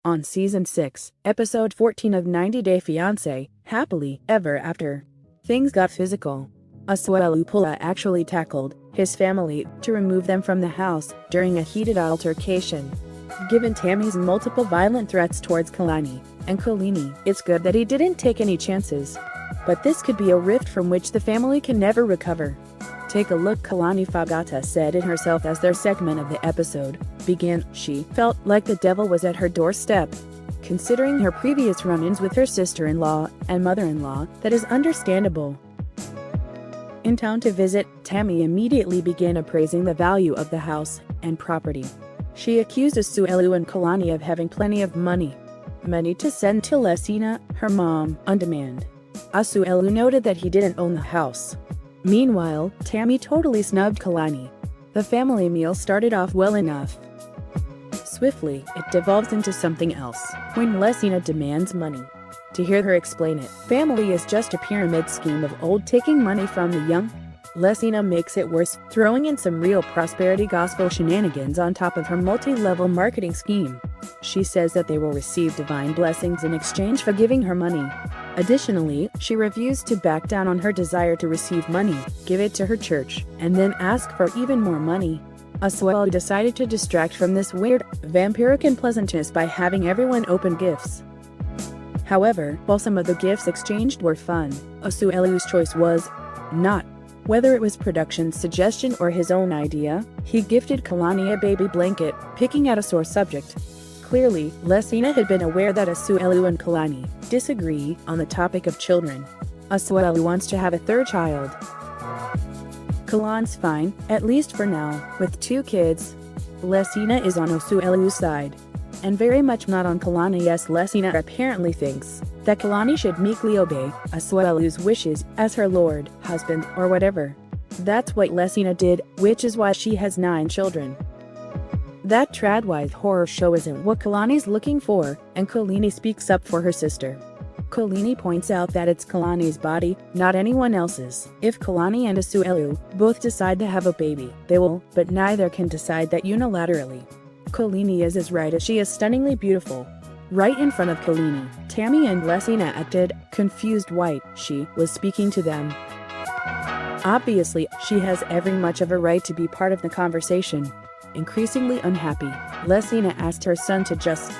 on Season 6, Episode 14 of 90 Day Fiance, Happily Ever After. Things got physical. Asuelu Pulaa actually tackled his family to remove them from the house during a heated altercation. Given Tammy's multiple violent threats towards Kalani and Kolini, it's good that he didn't take any chances. But this could be a rift from which the family can never recover. Take a look. Kalani Faagata said it herself as their segment of the episode began. She felt like the devil was at her doorstep. Considering her previous run-ins with her sister-in-law and mother-in-law, that is understandable. In town to visit, Tammy immediately began appraising the value of the house and property. She accused Asuelu and Kalani of having plenty of money to send to Lesina, her mom, on demand. Asuelu noted that he didn't own the house. Meanwhile, Tammy totally snubbed Kalani. The family meal started off well enough. Swiftly, it devolves into something else when Lesina demands money. To hear her explain it, family is just a pyramid scheme of old taking money from the young. Lesina makes it worse, throwing in some real prosperity gospel shenanigans on top of her multi-level marketing scheme. She says that they will receive divine blessings in exchange for giving her money. Additionally, she refused to back down on her desire to receive money, give it to her church, and then ask for even more money. Asuelu decided to distract from this weird, vampiric unpleasantness by having everyone open gifts. However, while some of the gifts exchanged were fun, Asuelu's choice was not. Whether it was production's suggestion or his own idea, he gifted Kalani a baby blanket, picking at a sore subject. Clearly, Lesina had been aware that Asuelu and Kalani disagree on the topic of children. Asuelu wants to have a third child. Kalani's fine, at least for now, with 2 kids. Lesina is on Asuelu's side, and very much not on Kalani's. Lesina apparently thinks that Kalani should meekly obey Asuelu's wishes as her lord, husband, or whatever. That's what Lesina did, which is why she has 9 children. That tradwife horror show isn't what Kalani's looking for, and Kolini speaks up for her sister. Kolini points out that it's Kalani's body, not anyone else's. If Kalani and Asuelu both decide to have a baby, they will, but neither can decide that unilaterally. Kolini is as right as she is stunningly beautiful. Right in front of Kolini, Tammy and Lesina acted confused. White, she was speaking to them. Obviously, she has every much of a right to be part of the conversation. Increasingly unhappy, Lesina asked her son to just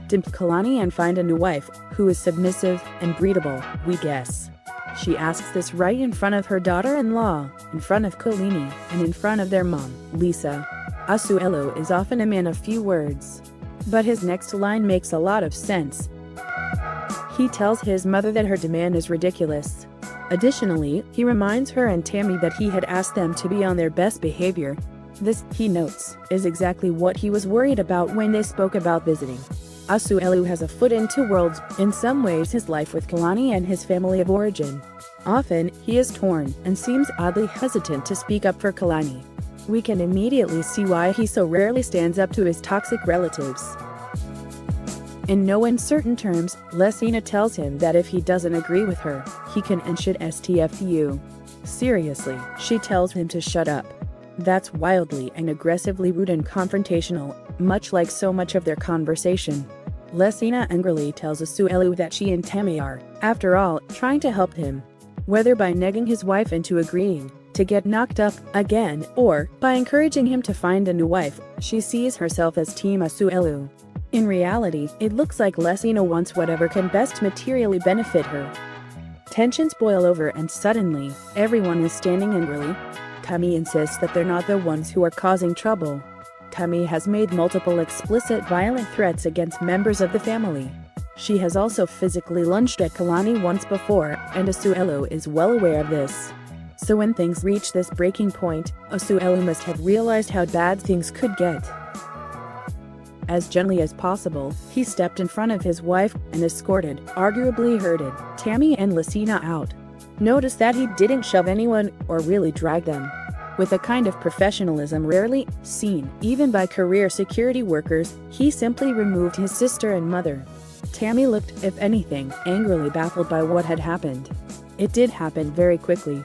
dump Kalani and find a new wife, who is submissive and breedable, we guess. She asks this right in front of her daughter-in-law, in front of Kolini, and in front of their mom, Lisa. Asuelu is often a man of few words, but his next line makes a lot of sense. He tells his mother that her demand is ridiculous. Additionally, he reminds her and Tammy that he had asked them to be on their best behavior. This, he notes, is exactly what he was worried about when they spoke about visiting. Asuelu has a foot in 2 worlds, in some ways his life with Kalani and his family of origin. Often, he is torn and seems oddly hesitant to speak up for Kalani. We can immediately see why he so rarely stands up to his toxic relatives. In no uncertain terms, Lesina tells him that if he doesn't agree with her, he can and should STFU. Seriously, she tells him to shut up. That's wildly and aggressively rude and confrontational, much like so much of their conversation. Lesina angrily tells Asuelu that she and Tammy are, after all, trying to help him. Whether by negging his wife into agreeing to get knocked up again, or by encouraging him to find a new wife, she sees herself as Team Asuelu. In reality, it looks like Lesina wants whatever can best materially benefit her. Tensions boil over and suddenly, everyone is standing angrily. Tammy insists that they're not the ones who are causing trouble. Tammy has made multiple explicit violent threats against members of the family. She has also physically lunged at Kalani once before, and Asuelu is well aware of this. So when things reach this breaking point, Asuelu must have realized how bad things could get. As gently as possible, he stepped in front of his wife and escorted, arguably herded, Tammy and Lesina out. Notice that he didn't shove anyone or really drag them. With a kind of professionalism rarely seen, even by career security workers, he simply removed his sister and mother. Tammy looked, if anything, angrily baffled by what had happened. It did happen very quickly.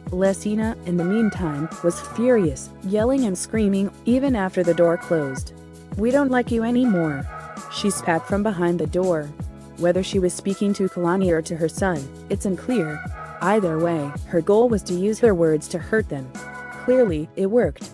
Lesina, in the meantime, was furious, yelling and screaming, even after the door closed. "We don't like you anymore," She spat from behind the door. Whether she was speaking to Kalani or to her son, it's unclear. Either way, her goal was to use her words to hurt them. Clearly, it worked.